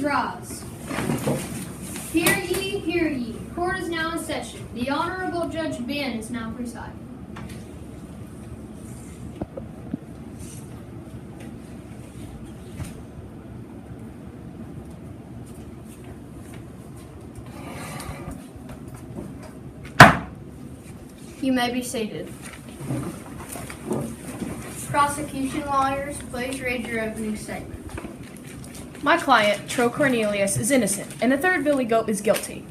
rise. Hear ye, hear ye. Court is now in session. The Honorable Judge Ben is now presiding. You may be seated. Prosecution lawyers, please read your opening statement. My client, Tro Cornelius, is innocent, and the third billy goat is guilty.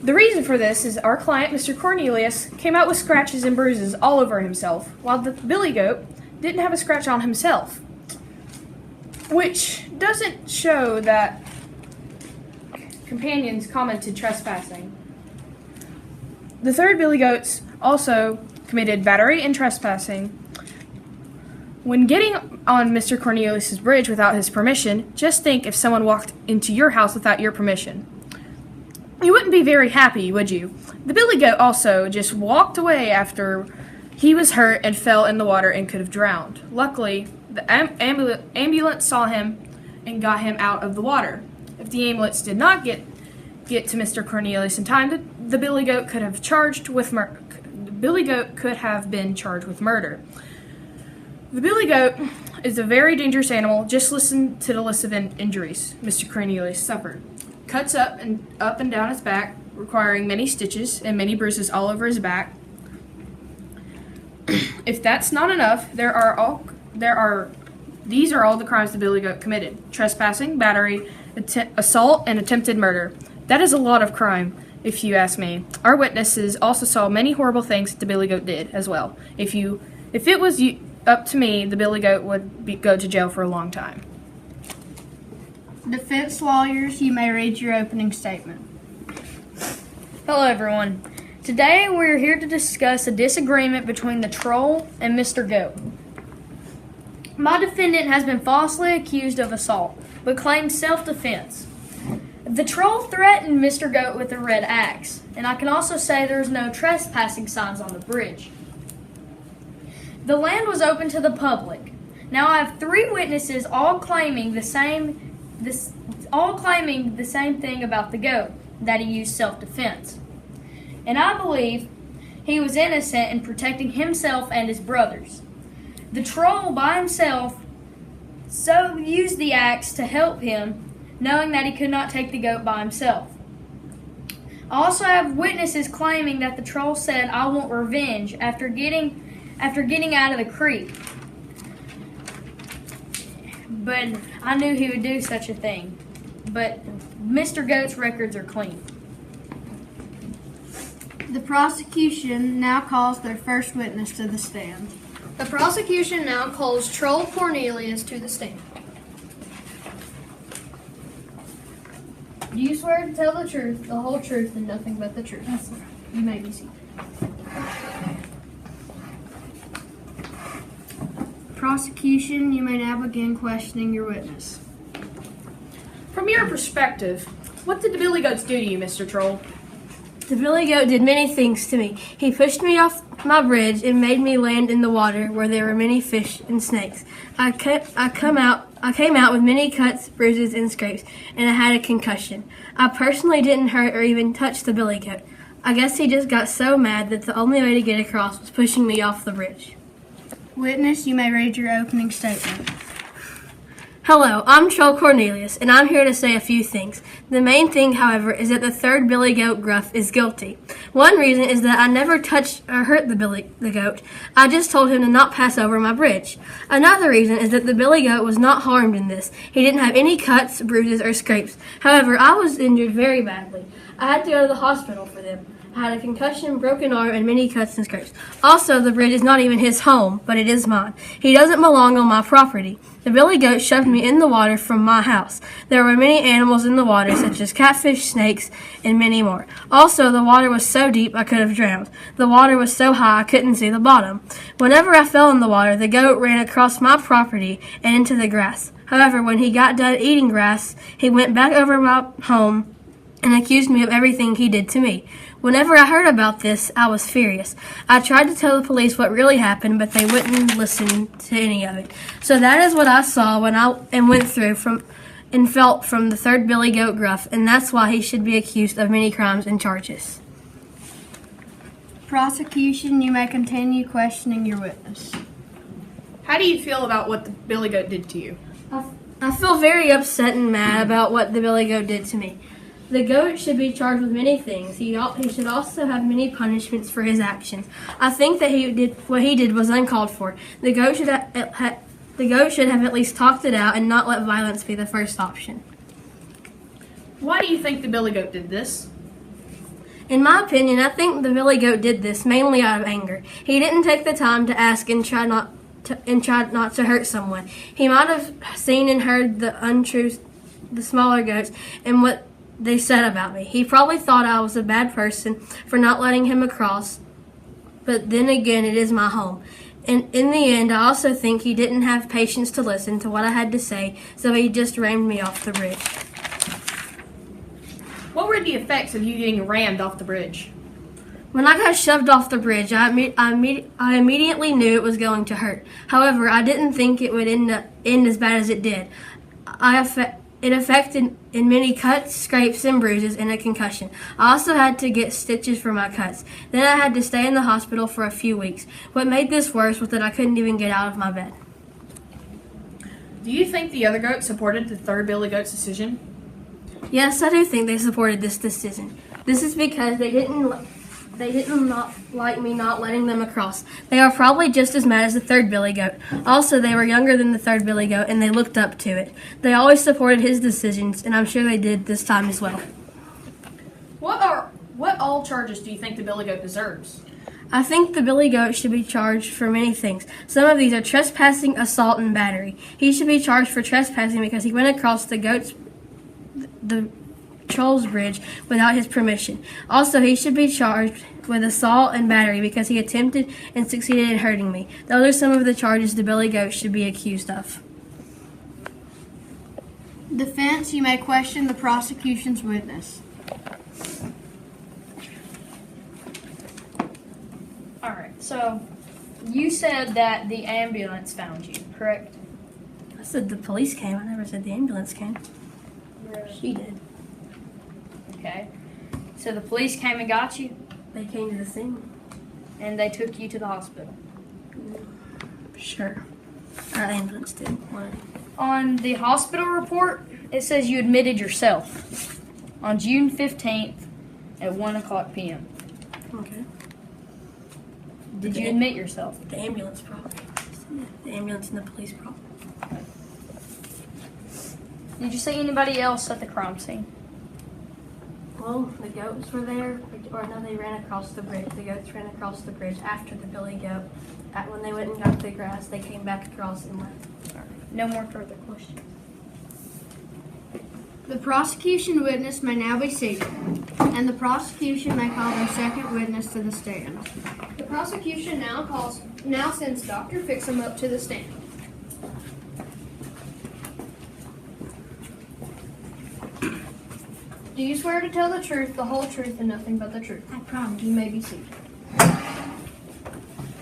The reason for this is our client, Mr. Cornelius, came out with scratches and bruises all over himself, while the billy goat didn't have a scratch on himself, which doesn't show that companions commented trespassing. The third billy goats also committed battery and trespassing. When getting on Mr. Cornelius's bridge without his permission, just think if someone walked into your house without your permission. You wouldn't be very happy, would you? The billy goat also just walked away after he was hurt and fell in the water and could have drowned. Luckily, the ambulance saw him and got him out of the water. If the ambulance did not get to Mr. Cornelius in time, the billy goat could have been charged with murder. The billy goat is a very dangerous animal. Just listen to the list of injuries Mr. Cornelius suffered. Cuts up and down his back, requiring many stitches and many bruises all over his back. If that's not enough, these are all the crimes the billy goat committed: trespassing, battery, assault, and attempted murder. That is a lot of crime, if you ask me. Our witnesses also saw many horrible things that the billy goat did as well. If it was up to me, the billy goat would go to jail for a long time. Defense lawyers, you may read your opening statement. Hello, everyone. Today, we're here to discuss a disagreement between the troll and Mr. Goat. My defendant has been falsely accused of assault, but claims self-defense. The troll threatened Mr. Goat with a red axe, and I can also say there's no trespassing signs on the bridge. The land was open to the public. Now I have three witnesses all claiming the same thing about the goat, that he used self-defense. And I believe he was innocent in protecting himself and his brothers. The troll by himself used the axe to help him, knowing that he could not take the goat by himself. I also have witnesses claiming that the troll said, "I want revenge," after getting out of the creek. But I knew he would do such a thing. But Mr. Goat's records are clean. The prosecution now calls their first witness to the stand. The prosecution now calls Troll Cornelius to the stand. Do you swear to tell the truth, the whole truth, and nothing but the truth? Yes, sir. You may be seated. Prosecution, you may now begin questioning your witness. From your perspective, what did the billy goats do to you, Mr. Troll? The billy goat did many things to me. He pushed me off my bridge and made me land in the water where there were many fish and snakes. I came out with many cuts, bruises, and scrapes, and I had a concussion. I personally didn't hurt or even touch the billy goat. I guess he just got so mad that the only way to get across was pushing me off the bridge. Witness, you may read your opening statement. Hello, I'm Troll Cornelius, and I'm here to say a few things. The main thing, however, is that the third billy goat gruff is guilty. One reason is that I never touched or hurt the goat. I just told him to not pass over my bridge. Another reason is that the billy goat was not harmed in this. He didn't have any cuts, bruises, or scrapes. However, I was injured very badly. I had to go to the hospital for them. I had a concussion, broken arm, and many cuts and scrapes. Also, the bridge is not even his home, but it is mine. He doesn't belong on my property. The billy goat shoved me in the water from my house. There were many animals in the water, such as catfish, snakes, and many more. Also, the water was so deep I could have drowned. The water was so high I couldn't see the bottom. Whenever I fell in the water, the goat ran across my property and into the grass. However, when he got done eating grass, he went back over my home and accused me of everything he did to me. Whenever I heard about this, I was furious. I tried to tell the police what really happened, but they wouldn't listen to any of it. So that is what I saw when I went through and felt from the third billy goat gruff, and that's why he should be accused of many crimes and charges. Prosecution, you may continue questioning your witness. How do you feel about what the billy goat did to you? I feel very upset and mad about what the billy goat did to me. The goat should be charged with many things. He should also have many punishments for his actions. I think that what he did was uncalled for. The goat should have at least talked it out and not let violence be the first option. Why do you think the billy goat did this? In my opinion, I think the billy goat did this mainly out of anger. He didn't take the time to ask and tried not to hurt someone. He might have seen and heard the smaller goats and what they said about me. He probably thought I was a bad person for not letting him across, but then again, it is my home. And in the end, I also think he didn't have patience to listen to what I had to say, so he just rammed me off the bridge. What were the effects of you getting rammed off the bridge? When I got shoved off the bridge, I immediately knew it was going to hurt. However, I didn't think it would end as bad as it did. It affected in many cuts, scrapes, and bruises, and a concussion. I also had to get stitches for my cuts. Then I had to stay in the hospital for a few weeks. What made this worse was that I couldn't even get out of my bed. Do you think the other goat supported the third billy goat's decision? Yes, I do think they supported this decision. This is because they didn't not like me not letting them across. They are probably just as mad as the third billy goat. Also, they were younger than the third billy goat, and they looked up to it. They always supported his decisions, and I'm sure they did this time as well. What all charges do you think the billy goat deserves? I think the billy goat should be charged for many things. Some of these are trespassing, assault, and battery. He should be charged for trespassing because he went across the Troll's Bridge without his permission. Also, he should be charged with assault and battery because he attempted and succeeded in hurting me. Those are some of the charges the billy goat should be accused of. Defense, you may question the prosecution's witness. Alright, so you said that the ambulance found you, correct? I said the police came. I never said the ambulance came. She did. Okay. So the police came and got you, They came to the scene. and they took you to the hospital. Sure. Our ambulance did. On the hospital report, it says you admitted yourself on June 15th at 1:00 p.m. Okay. Did you admit yourself? The ambulance problem. The ambulance and the police problem. Did you see anybody else at the crime scene? Well, the goats were there, or no, they ran across the bridge. The goats ran across the bridge after the billy goat. When they went and got the grass, they came back across and left. No more further questions. The prosecution witness may now be seated, and the prosecution may call their second witness to the stand. The prosecution now sends Dr. Fixham up to the stand. Do you swear to tell the truth, the whole truth, and nothing but the truth? I promise. You may be seated.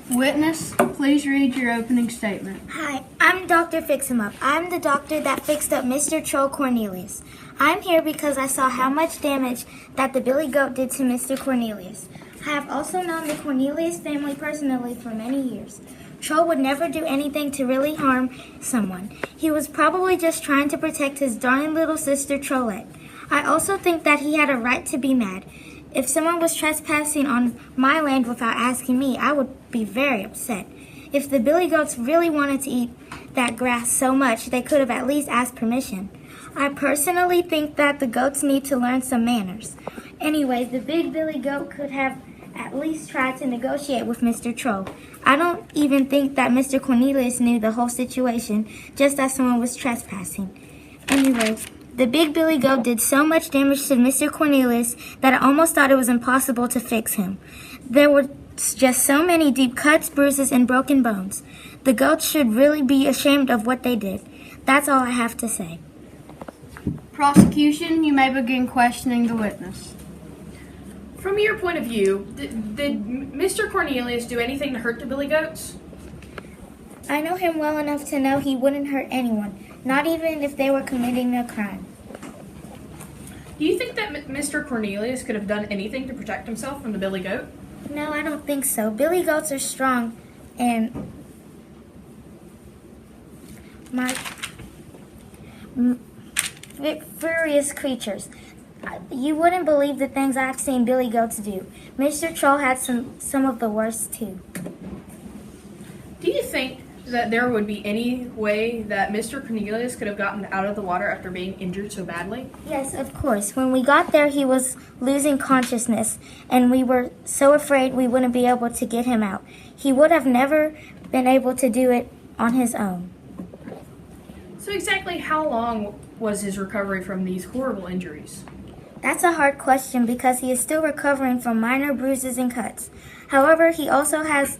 Witness, please read your opening statement. Hi, I'm Dr. Fix-Em-Up. I'm the doctor that fixed up Mr. Troll Cornelius. I'm here because I saw how much damage that the billy goat did to Mr. Cornelius. I have also known the Cornelius family personally for many years. Troll would never do anything to really harm someone. He was probably just trying to protect his darling little sister Trollette. I also think that he had a right to be mad. If someone was trespassing on my land without asking me, I would be very upset. If the billy goats really wanted to eat that grass so much, they could have at least asked permission. I personally think that the goats need to learn some manners. Anyways, the big billy goat could have at least tried to negotiate with Mr. Troll. I don't even think that Mr. Cornelius knew the whole situation, just as someone was trespassing. Anyways, the big billy goat did so much damage to Mr. Cornelius that I almost thought it was impossible to fix him. There were just so many deep cuts, bruises, and broken bones. The goats should really be ashamed of what they did. That's all I have to say. Prosecution, you may begin questioning the witness. From your point of view, did Mr. Cornelius do anything to hurt the billy goats? I know him well enough to know he wouldn't hurt anyone. not even if they were committing a crime. Do you think that Mr. Cornelius could have done anything to protect himself from the billy goat? No, I don't think so. Billy goats are strong and furious creatures. You wouldn't believe the things I've seen billy goats do. Mr. Troll had some of the worst too. Do you think that there would be any way that Mr. Cornelius could have gotten out of the water after being injured so badly? Yes, of course. When we got there, he was losing consciousness, and we were so afraid we wouldn't be able to get him out. He would have never been able to do it on his own. So exactly how long was his recovery from these horrible injuries? That's a hard question because he is still recovering from minor bruises and cuts. However, he also has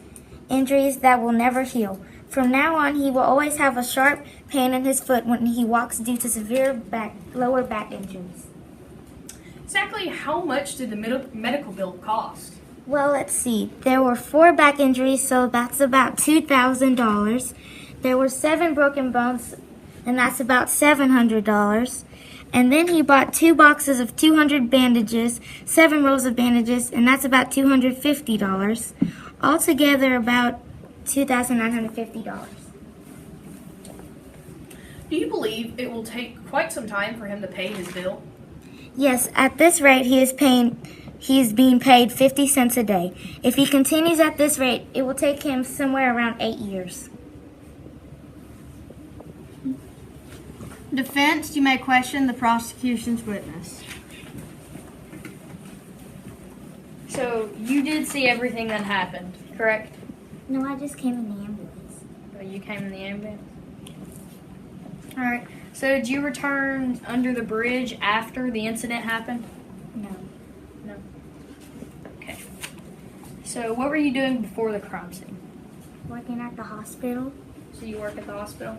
injuries that will never heal. From now on, he will always have a sharp pain in his foot when he walks due to severe lower back injuries. Exactly how much did the medical bill cost? Well, let's see. There were 4 back injuries, so that's about $2,000. There were 7 broken bones, and that's about $700. And then he bought 2 boxes of 200 bandages, 7 rolls of bandages, and that's about $250. Altogether, about $2,950. Do you believe it will take quite some time for him to pay his bill? Yes, at this rate, he is being paid 50 cents a day. If he continues at this rate, it will take him somewhere around 8 years. Defense, you may question the prosecution's witness. So you did see everything that happened, correct? No, I just came in the ambulance. Oh, you came in the ambulance? Alright. So did you return under the bridge after the incident happened? No. No. Okay. So what were you doing before the crime scene? Working at the hospital? So you work at the hospital?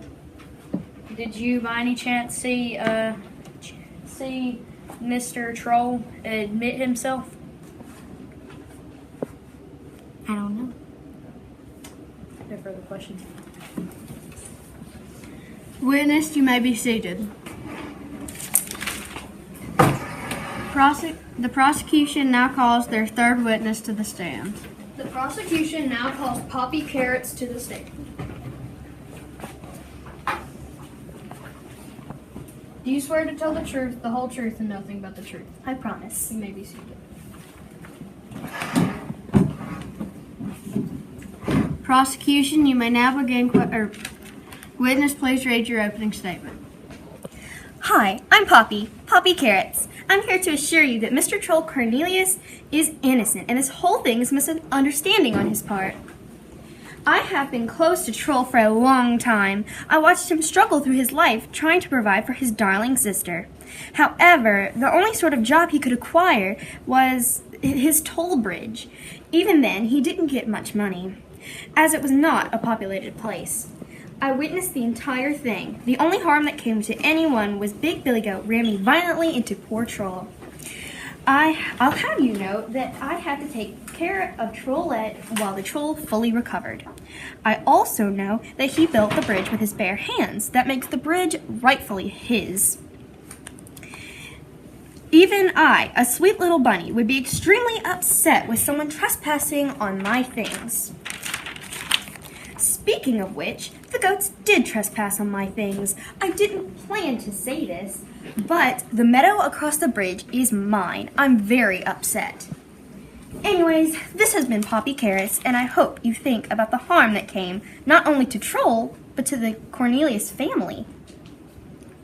Did you by any chance see Mr. Troll admit himself? I don't know. No further questions. Witness, you may be seated. The prosecution now calls their third witness to the stand. The prosecution now calls Poppy Carrots to the stand. Do you swear to tell the truth, the whole truth, and nothing but the truth? I promise. You may be seated. Prosecution, you may now begin. Witness, please read your opening statement. Hi, I'm Poppy Carrots. I'm here to assure you that Mr. Troll Cornelius is innocent, and this whole thing is a misunderstanding on his part. I have been close to Troll for a long time. I watched him struggle through his life trying to provide for his darling sister. However, the only sort of job he could acquire was his toll bridge. Even then, he didn't get much money, as it was not a populated place. I witnessed the entire thing. The only harm that came to anyone was Big Billy Goat ran me violently into poor Troll. I'll have you know that I had to take care of Trollette while the Troll fully recovered. I also know that he built the bridge with his bare hands. That makes the bridge rightfully his. Even I, a sweet little bunny, would be extremely upset with someone trespassing on my things. Speaking of which, the goats did trespass on my things. I didn't plan to say this, but the meadow across the bridge is mine. I'm very upset. Anyways, this has been Poppy Carrots, and I hope you think about the harm that came not only to Troll, but to the Cornelius family.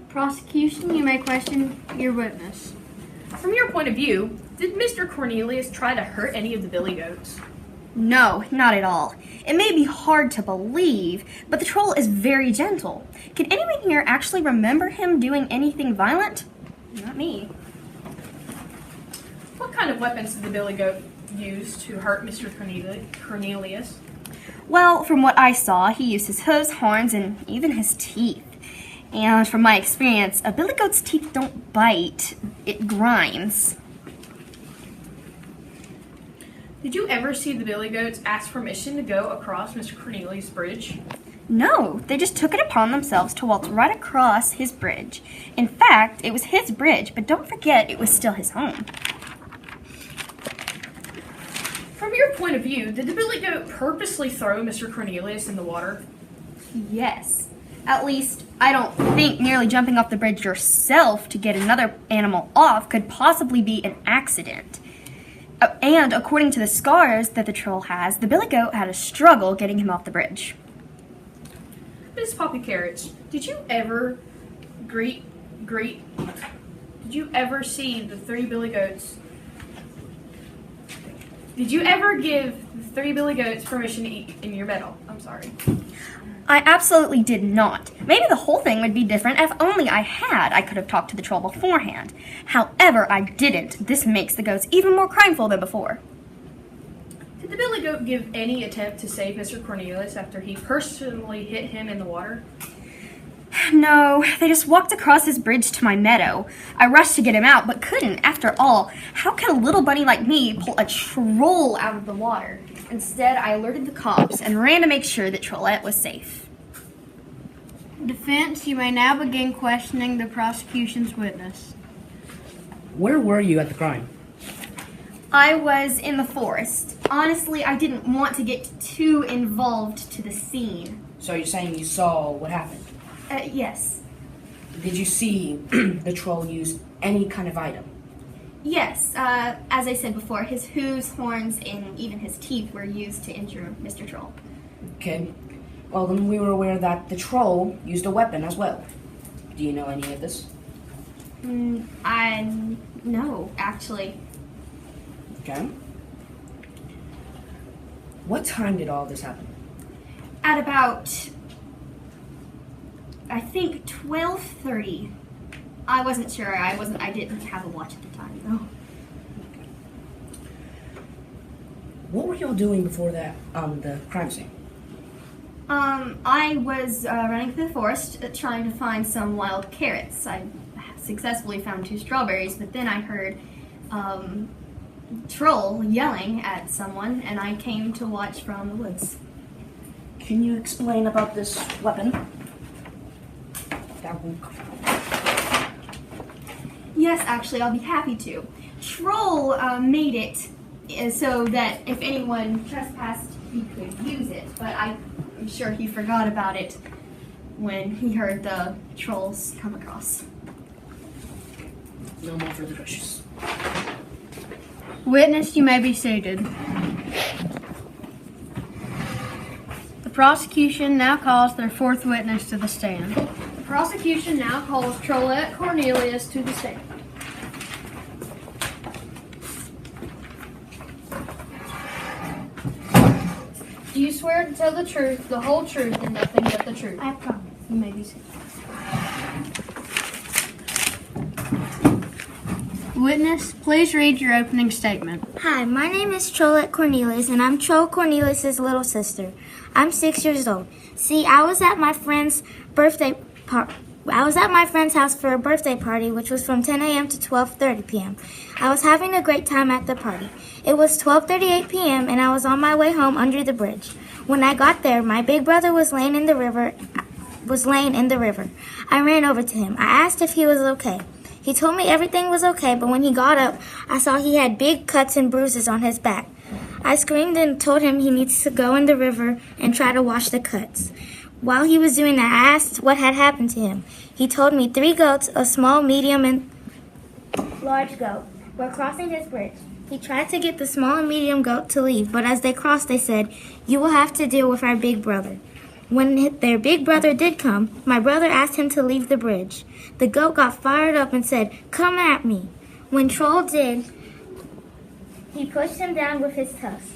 Prosecution, you may question your witness. From your point of view, did Mr. Cornelius try to hurt any of the billy goats? No, not at all. It may be hard to believe, but the Troll is very gentle. Can anyone here actually remember him doing anything violent? Not me. What kind of weapons did the billy goat use to hurt Mr. Cornelius? Well, from what I saw, he used his hooves, horns, and even his teeth. And from my experience, a billy goat's teeth don't bite, it grinds. Did you ever see the billy goats ask permission to go across Mr. Cornelius' bridge? No, they just took it upon themselves to waltz right across his bridge. In fact, it was his bridge, but don't forget it was still his home. From your point of view, did the billy goat purposely throw Mr. Cornelius in the water? Yes. At least, I don't think nearly jumping off the bridge yourself to get another animal off could possibly be an accident. And according to the scars that the troll has, the billy goat had a struggle getting him off the bridge. Miss Poppy Carrots, did you ever see the 3 billy goats? Did you ever give the 3 billy goats permission to eat in your meadow? I'm sorry. I absolutely did not. Maybe the whole thing would be different if only I had. I could have talked to the troll beforehand. However, I didn't. This makes the goats even more crimeful than before. Did the billy goat give any attempt to save Mr. Cornelius after he personally hit him in the water? No, they just walked across his bridge to my meadow. I rushed to get him out, but couldn't. After all, how can a little bunny like me pull a troll out of the water? Instead, I alerted the cops and ran to make sure that Trollette was safe. Defense, you may now begin questioning the prosecution's witness. Where were you at the crime? I was in the forest. Honestly, I didn't want to get too involved to the scene. So you're saying you saw what happened? Yes. Did you see the troll use any kind of item? Yes, as I said before, his hooves, horns, and even his teeth were used to injure Mr. Troll. Okay. Well, then we were aware that the troll used a weapon as well. Do you know any of this? No, actually. Okay. What time did all this happen? At about, I think 12:30. I wasn't sure. I didn't have a watch at the time, though. What were y'all doing before that the crime scene? I was running through the forest trying to find some wild carrots. I successfully found 2 strawberries, but then I heard Troll yelling at someone, and I came to watch from the woods. Can you explain about this weapon? Yes, actually, I'll be happy to. Troll made it so that if anyone trespassed, he could use it, but I'm sure he forgot about it when he heard the trolls come across. No more further questions. Witness, you may be seated. The prosecution now calls their 4th witness to the stand. The prosecution now calls Trollette Cornelius to the stand. Do you swear to tell the truth, the whole truth, and nothing but the truth? I promise. You may be seated. Witness, please read your opening statement. Hi, my name is Trollette Cornelius, and I'm Troll Cornelius's little sister. I'm 6 years old. See, I was at my friend's house for a birthday party, which was from 10 a.m. to 12:30 p.m. I was having a great time at the party. It was 12:38 p.m. and I was on my way home under the bridge. When I got there, my big brother was laying in the river. I ran over to him. I asked if he was okay. He told me everything was okay, but when he got up, I saw he had big cuts and bruises on his back. I screamed and told him he needs to go in the river and try to wash the cuts. While he was doing that, I asked what had happened to him. He told me 3 goats, a small, medium, and large goat, were crossing his bridge. He tried to get the small and medium goat to leave, but as they crossed, they said, "You will have to deal with our big brother." When their big brother did come, my brother asked him to leave the bridge. The goat got fired up and said, "Come at me." When Troll did, he pushed him down with his tusks.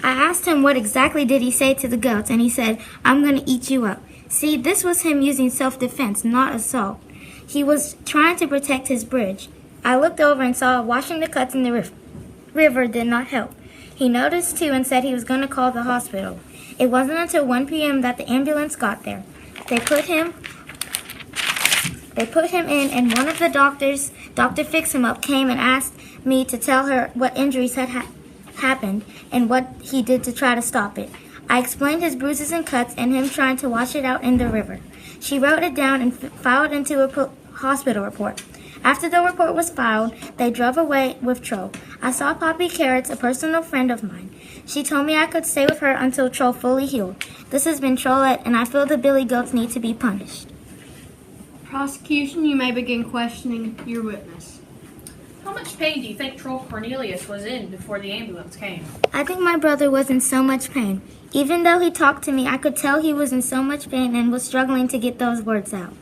I asked him what exactly did he say to the goats, and he said, "I'm going to eat you up." See, this was him using self-defense, not assault. He was trying to protect his bridge. I looked over and saw washing the cuts in the river did not help. He noticed too and said he was going to call the hospital. It wasn't until 1 p.m. that the ambulance got there. They put him in, and one of the doctors, Dr. Fix-Him-Up, came and asked me to tell her what injuries had happened and what he did to try to stop it. I explained his bruises and cuts and him trying to wash it out in the river. She wrote it down and filed into a hospital report. After the report was filed, they drove away with Troll. I saw Poppy Carrots, a personal friend of mine. She told me I could stay with her until Troll fully healed. This has been Trollette, and I feel the Billy Goats need to be punished. Prosecution, you may begin questioning your witness. How much pain do you think Troll Cornelius was in before the ambulance came? I think my brother was in so much pain. Even though he talked to me, I could tell he was in so much pain and was struggling to get those words out.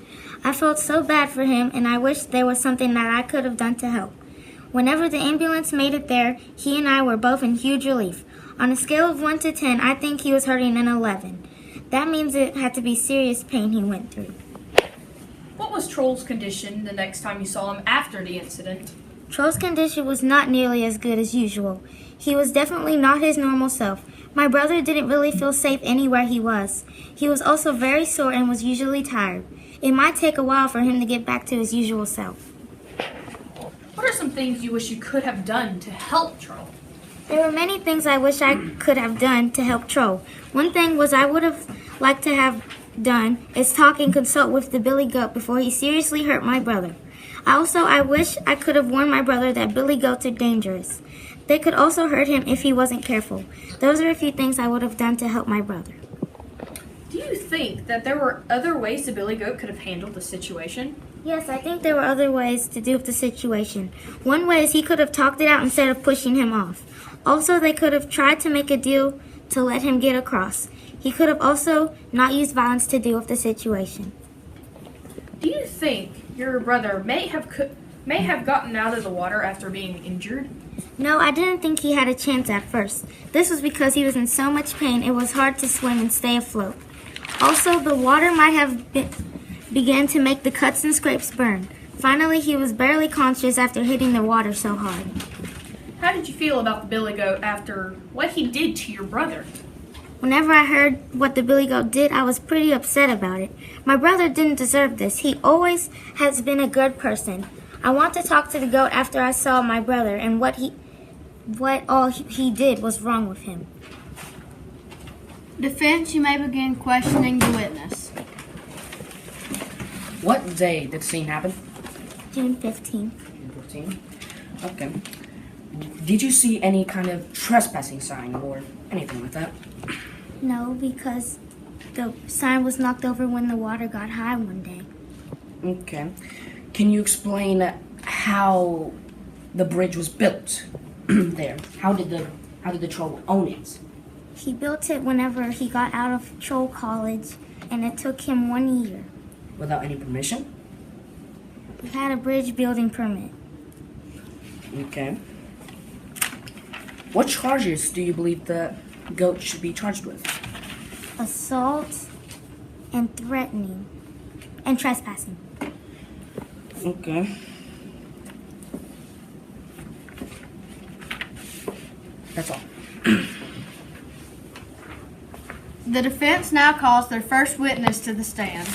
I felt so bad for him, and I wished there was something that I could have done to help. Whenever the ambulance made it there, he and I were both in huge relief. On a scale of 1 to 10, I think he was hurting an 11. That means it had to be serious pain he went through. What was Troll's condition the next time you saw him after the incident? Troll's condition was not nearly as good as usual. He was definitely not his normal self. My brother didn't really feel safe anywhere he was. He was also very sore and was usually tired. It might take a while for him to get back to his usual self. What are some things you wish you could have done to help Troll? There were many things I wish I could have done to help Troll. One thing was I would have liked to have done is talk and consult with the Billy Goat before he seriously hurt my brother. I wish I could have warned my brother that Billy Goats are dangerous. They could also hurt him if he wasn't careful. Those are a few things I would have done to help my brother. Do you think that there were other ways the Billy Goat could have handled the situation? Yes, I think there were other ways to deal with the situation. One way is he could have talked it out instead of pushing him off. Also, they could have tried to make a deal to let him get across. He could have also not used violence to deal with the situation. Do you think your brother may have gotten out of the water after being injured? No, I didn't think he had a chance at first. This was because he was in so much pain it was hard to swim and stay afloat. Also, the water might have began to make the cuts and scrapes burn. Finally, he was barely conscious after hitting the water so hard. How did you feel about the Billy Goat after what he did to your brother? Whenever I heard what the Billy Goat did, I was pretty upset about it. My brother didn't deserve this. He always has been a good person. I want to talk to the goat after I saw my brother and what all he did was wrong with him. Defense, you may begin questioning the witness. What day did the scene happen? June 15. June 15. Okay. Did you see any kind of trespassing sign or anything like that? No, because the sign was knocked over when the water got high one day. Okay. Can you explain how the bridge was built there? How did the troll own it? He built it whenever he got out of Troll College, and it took him 1 year. Without any permission? He had a bridge building permit. Okay. What charges do you believe the goat should be charged with? Assault and threatening and trespassing. Okay. That's all. The defense now calls their first witness to the stand.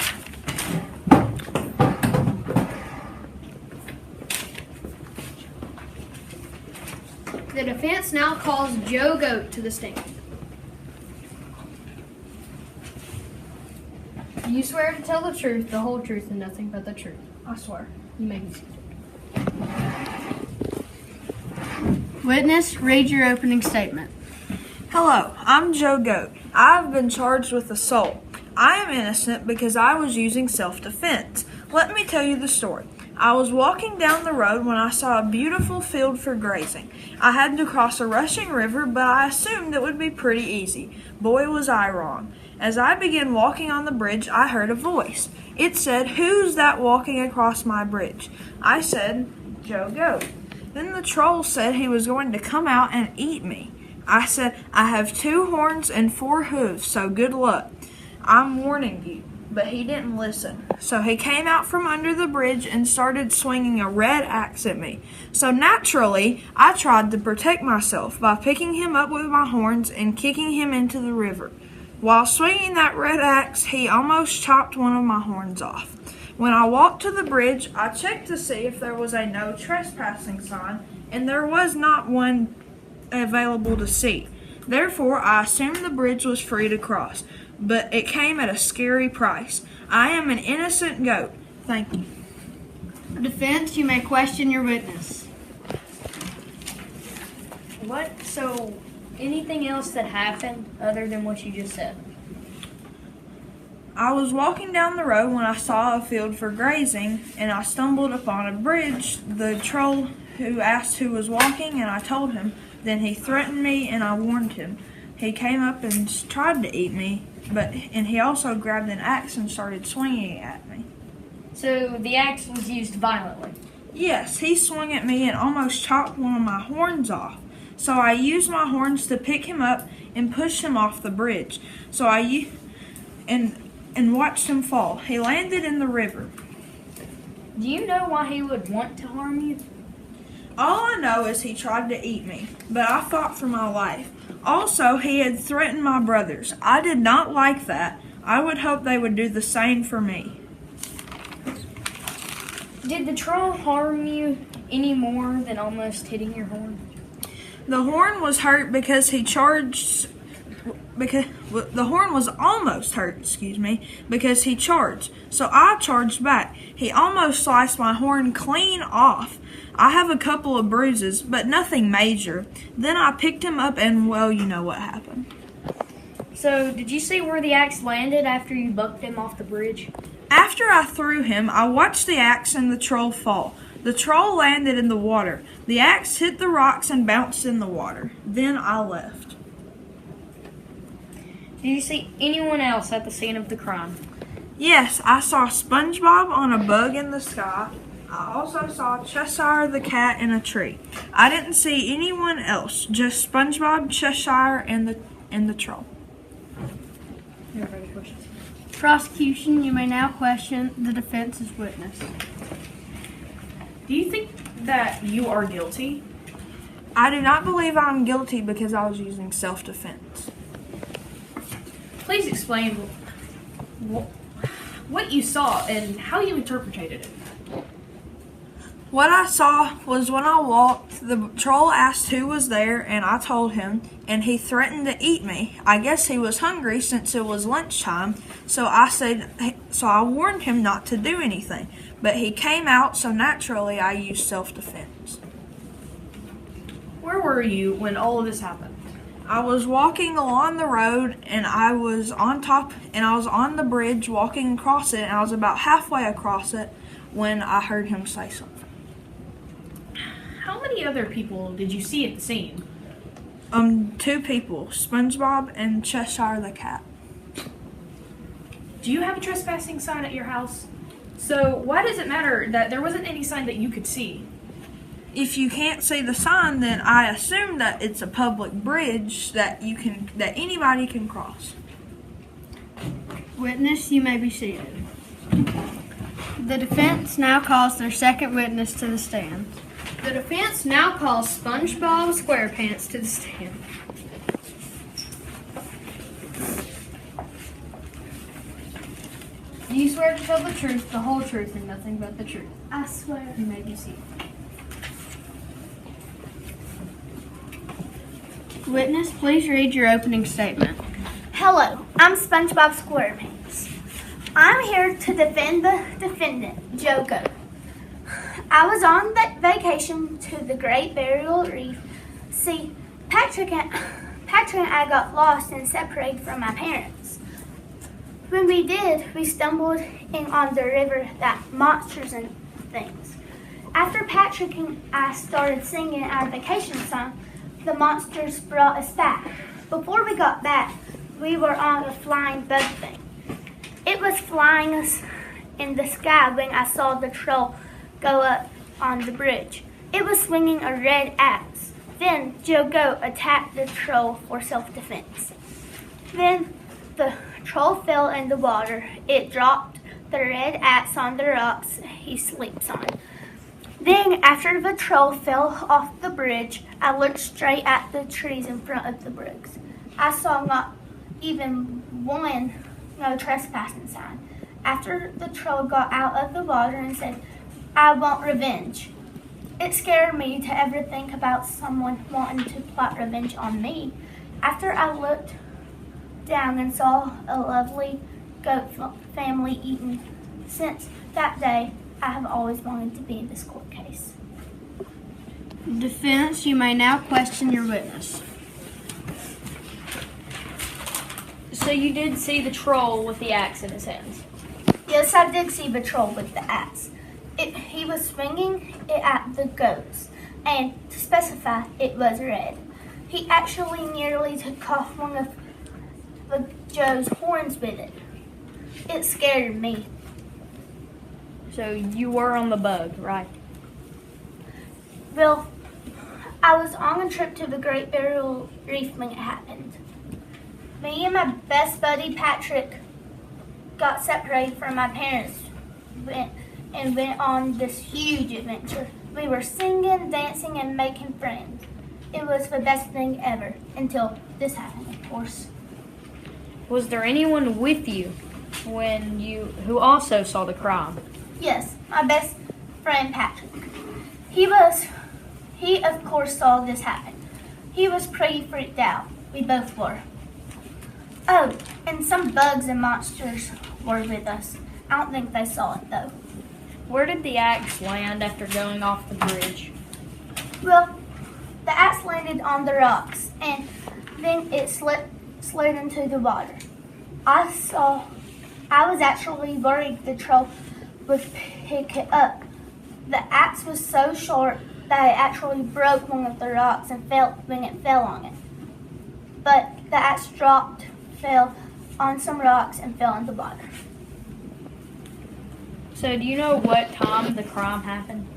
The defense now calls Joe Goat to the stand. Do you swear to tell the truth, the whole truth, and nothing but the truth? I swear. You may be seated. Witness, read your opening statement. Hello, I'm Joe Goat. I've been charged with assault. I am innocent because I was using self-defense. Let me tell you the story. I was walking down the road when I saw a beautiful field for grazing. I had to cross a rushing river, but I assumed it would be pretty easy. Boy, was I wrong. As I began walking on the bridge, I heard a voice. It said, "Who's that walking across my bridge?" I said, "Joe Goat." Then the troll said he was going to come out and eat me. I said, "I have 2 horns and 4 hooves, so good luck. I'm warning you." But he didn't listen. So he came out from under the bridge and started swinging a red axe at me. So naturally, I tried to protect myself by picking him up with my horns and kicking him into the river. While swinging that red axe, he almost chopped one of my horns off. When I walked to the bridge, I checked to see if there was a no trespassing sign, and there was not one available to see. Therefore, I assumed the bridge was free to cross, but it came at a scary price. I am an innocent goat. Thank you. Defense, you may question your witness. So, anything else that happened other than what you just said? I was walking down the road when I saw a field for grazing, and I stumbled upon a bridge. The troll who asked who was walking, and I told him. Then he threatened me, and I warned him. He came up and tried to eat me, and he also grabbed an axe and started swinging at me. So, the axe was used violently. Yes, he swung at me and almost chopped one of my horns off. So I used my horns to pick him up and push him off the bridge. And watched him fall. He landed in the river. Do you know why he would want to harm you? All I know is he tried to eat me, but I fought for my life. Also, he had threatened my brothers. I did not like that. I would hope they would do the same for me. Did the troll harm you any more than almost hitting your horn? The horn was hurt because he charged. The horn was almost hurt, because he charged. So I charged back. He almost sliced my horn clean off. I have a couple of bruises, but nothing major. Then I picked him up and, well, you know what happened. So, did you see where the axe landed after you bucked him off the bridge? After I threw him, I watched the axe and the troll fall. The troll landed in the water. The axe hit the rocks and bounced in the water. Then I left. Did you see anyone else at the scene of the crime? Yes, I saw SpongeBob on a bug in the sky. I also saw Cheshire the cat in a tree. I didn't see anyone else, just SpongeBob, Cheshire, and the troll. No further questions. Prosecution, you may now question the defense's witness. Do you think that you are guilty? I do not believe I'm guilty because I was using self-defense. Please explain what you saw and how you interpreted it. What I saw was when I walked, the troll asked who was there, and I told him, and he threatened to eat me. I guess he was hungry since it was lunchtime, so I warned him not to do anything. But he came out, so naturally I used self-defense. Where were you when all of this happened? I was walking along the road, and I was on the bridge walking across it, and I was about halfway across it when I heard him say something. How many other people did you see at the scene? 2 people, SpongeBob and Cheshire the cat. Do you have a trespassing sign at your house? So why does it matter that there wasn't any sign that you could see? If you can't see the sign, then I assume that it's a public bridge that anybody can cross. Witness, you may be seated. The defense now calls their second witness to the stand. The defense now calls SpongeBob SquarePants to the stand. Do you swear to tell the truth, the whole truth, and nothing but the truth? I swear. You may be seated. Witness, please read your opening statement. Hello, I'm SpongeBob SquarePants. I'm here to defend the defendant, Joe Goat. I was on vacation to the Great Barrier Reef. See, Patrick and I got lost and separated from my parents. When we did, we stumbled in on the river that monsters and things. After Patrick and I started singing our vacation song, the monsters brought us back. Before we got back, we were on a flying bug thing. It was flying us in the sky when I saw the troll go up on the bridge. It was swinging a red axe. Then Joe Goat attacked the troll for self-defense. Then the troll fell in the water. It dropped the red axe on the rocks he sleeps on. Then, after the troll fell off the bridge, I looked straight at the trees in front of the bricks. I saw not even one no trespassing sign. After the troll got out of the water and said, "I want revenge," it scared me to ever think about someone wanting to plot revenge on me. After I looked down and saw a lovely goat family eaten, since that day, I have always wanted to be in this court case. Defense, you may now question your witness. So you did see the troll with the axe in his hands? Yes, I did see the troll with the axe. He was swinging it at the goats, and to specify, it was red. He actually nearly took off one of the Joe's horns with it. It scared me. So you were on the bug, right? Well, I was on a trip to the Great Barrier Reef when it happened. Me and my best buddy Patrick got separated from my parents and went on this huge adventure. We were singing, dancing, and making friends. It was the best thing ever, until this happened, of course. Was there anyone with you who also saw the crime? Yes, my best friend Patrick. He of course saw this happen. He was pretty freaked out. We both were. Oh, and some bugs and monsters were with us. I don't think they saw it though. Where did the axe land after going off the bridge? Well, the axe landed on the rocks and then it slid into the water. I was actually worried the troll would pick it up. The axe was so short that it actually broke one of the rocks and fell when it fell on it. But the axe fell on some rocks and fell in the water. So do you know what time the crime happened?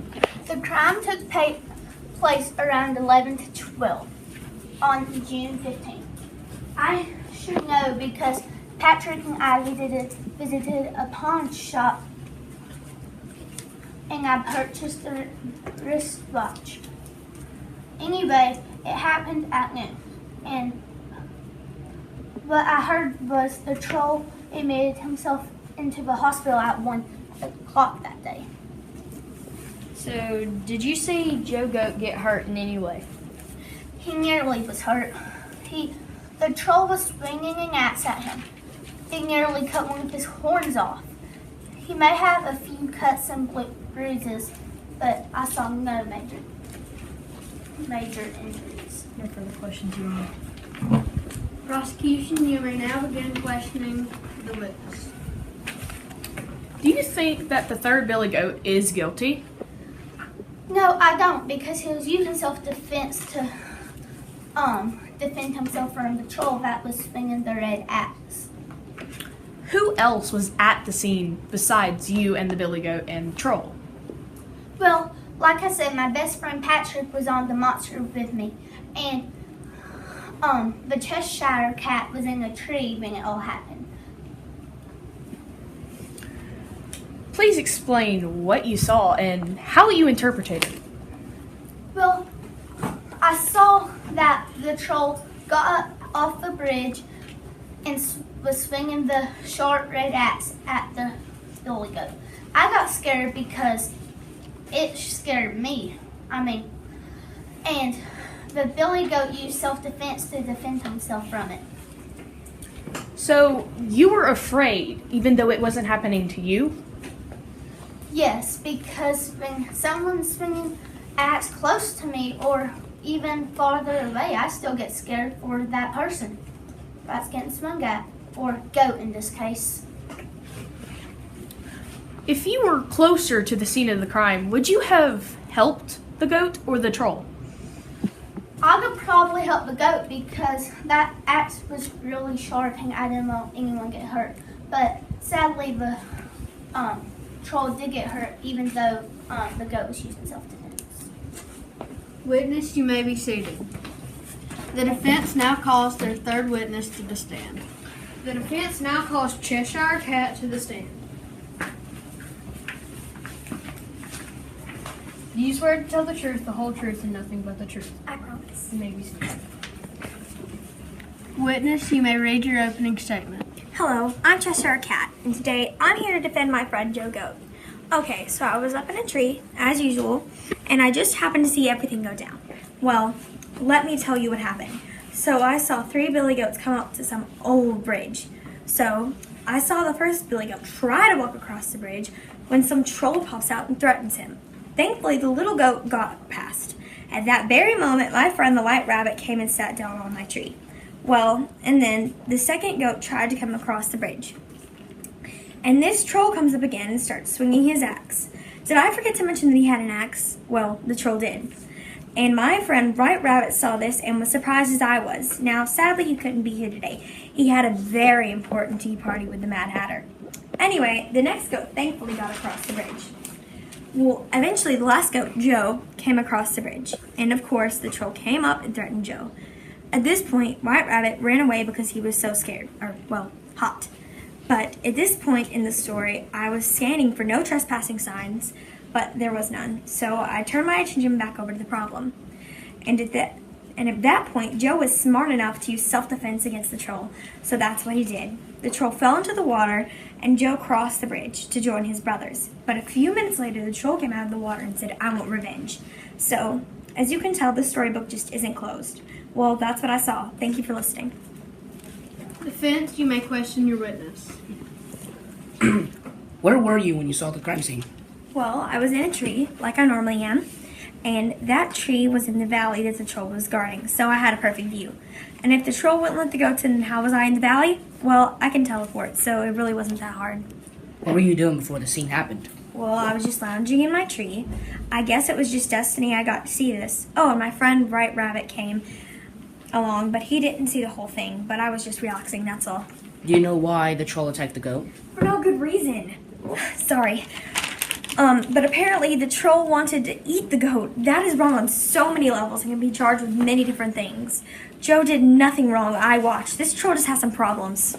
The crime took place around 11 to 12 on June 15th. I should know because Patrick and I visited a pawn shop and I purchased a wristwatch. Anyway, it happened at noon, and what I heard was the troll admitted himself into the hospital at 1 o'clock that day. So did you see Joe Goat get hurt in any way? He nearly was hurt. The troll was swinging an axe at him. It nearly cut one of his horns off. He may have a few cuts and bruises, but I saw no major injuries. No further questions, Your Honor. Prosecution, you may now begin questioning the witness. Do you think that the third billy goat is guilty? No, I don't, because he was using self-defense to defend himself from the troll that was swinging the red axe. Who else was at the scene besides you and the billy goat and troll? Well, like I said, my best friend Patrick was on the monster with me, and the Cheshire cat was in a tree when it all happened. Please explain what you saw and how you interpreted it. Well, I saw that the troll got off the bridge and was swinging the sharp red axe at the billy goat. I got scared because it scared me. And the billy goat used self-defense to defend himself from it. So you were afraid, even though it wasn't happening to you? Yes, because when someone's swinging axe close to me or even farther away, I still get scared for that person that's getting swung at, or goat in this case. If you were closer to the scene of the crime, would you have helped the goat or the troll? I would probably help the goat because that axe was really sharp and I didn't want anyone to get hurt. But sadly, the troll did get hurt, even though the goat was using self-defense. Witness, you may be seated. The defense now calls their third witness to the stand. The defense now calls Cheshire Cat to the stand. Do you swear to tell the truth, the whole truth, and nothing but the truth? I promise. You may be seated. Witness, you may read your opening statement. Hello, I'm Cheshire Cat, and today I'm here to defend my friend Joe Goat. Okay, so I was up in a tree, as usual, and I just happened to see everything go down. Well, let me tell you what happened. So I saw 3 billy goats come up to some old bridge. So I saw the first billy goat try to walk across the bridge when some troll pops out and threatens him. Thankfully, the little goat got past. At that very moment, my friend the white rabbit came and sat down on my tree. Well, and then the second goat tried to come across the bridge. And this troll comes up again and starts swinging his axe. Did I forget to mention that he had an axe? Well, the troll did. And my friend White Rabbit saw this and was surprised as I was. Now, sadly, he couldn't be here today. He had a very important tea party with the Mad Hatter. Anyway, the next goat thankfully got across the bridge. Well, eventually the last goat, Joe, came across the bridge. And of course, the troll came up and threatened Joe. At this point, White Rabbit ran away because he was so scared, hot. But at this point in the story, I was scanning for no trespassing signs, but there was none. So I turned my attention back over to the problem. And at that point, Joe was smart enough to use self-defense against the troll. So that's what he did. The troll fell into the water, and Joe crossed the bridge to join his brothers. But a few minutes later, the troll came out of the water and said, "I want revenge." So, as you can tell, the storybook just isn't closed. Well, that's what I saw. Thank you for listening. Defense, you may question your witness. Where were you when you saw the crime scene? Well, I was in a tree, like I normally am, and that tree was in the valley that the troll was guarding, so I had a perfect view. And if the troll wouldn't let the goats in, how was I in the valley? Well, I can teleport, so it really wasn't that hard. What were you doing before the scene happened? Well, I was just lounging in my tree. I guess it was just destiny I got to see this. Oh, and my friend White Rabbit came along, but he didn't see the whole thing, but I was just relaxing, that's all. Do you know why the troll attacked the goat? For no good reason. Sorry. But apparently the troll wanted to eat the goat. That is wrong on so many levels and can be charged with many different things. Joe did nothing wrong. I watched. This troll just has some problems.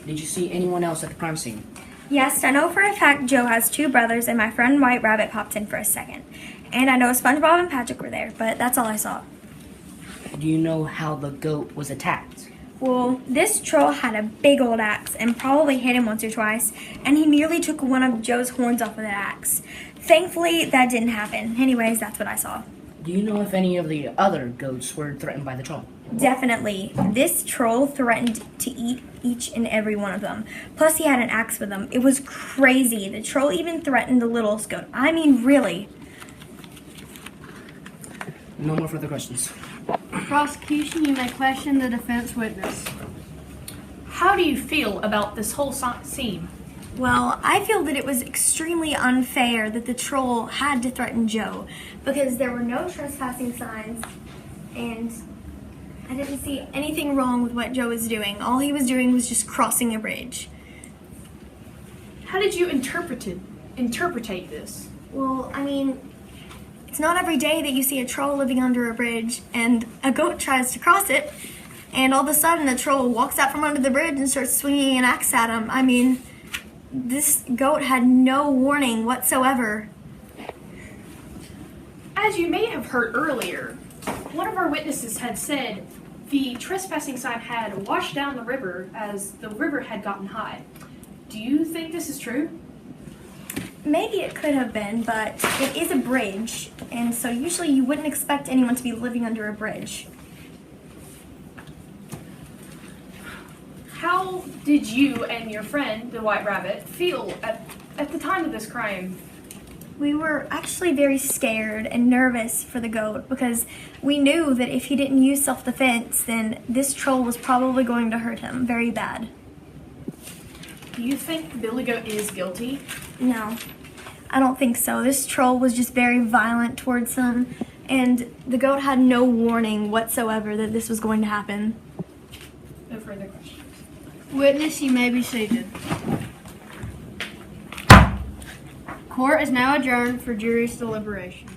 Did you see anyone else at the crime scene? Yes, I know for a fact Joe has 2 brothers, and my friend White Rabbit popped in for a second. And I know SpongeBob and Patrick were there, but that's all I saw. Do you know how the goat was attacked? Well, this troll had a big old axe and probably hit him once or twice, and he nearly took one of Joe's horns off with that axe. Thankfully, that didn't happen. Anyways, that's what I saw. Do you know if any of the other goats were threatened by the troll? Definitely. This troll threatened to eat each and every one of them. Plus, he had an axe with him. It was crazy. The troll even threatened the littlest goat. I mean, really. No more further questions. Prosecution, you may question the defense witness. How do you feel about this whole scene? Well, I feel that it was extremely unfair that the troll had to threaten Joe because there were no trespassing signs and I didn't see anything wrong with what Joe was doing. All he was doing was just crossing a bridge. How did you interpretate this? Well, I mean, it's not every day that you see a troll living under a bridge and a goat tries to cross it and all of a sudden the troll walks out from under the bridge and starts swinging an axe at him. I mean, this goat had no warning whatsoever. As you may have heard earlier, one of our witnesses had said the trespassing sign had washed down the river as the river had gotten high. Do you think this is true? Maybe it could have been, but it is a bridge, and so usually you wouldn't expect anyone to be living under a bridge. How did you and your friend, the White Rabbit, feel at the time of this crime? We were actually very scared and nervous for the goat because we knew that if he didn't use self-defense, then this troll was probably going to hurt him very bad. Do you think Billy Goat is guilty? No, I don't think so. This troll was just very violent towards him, and the goat had no warning whatsoever that this was going to happen. No further questions. Witness, you may be seated. Court is now adjourned for jury's deliberation.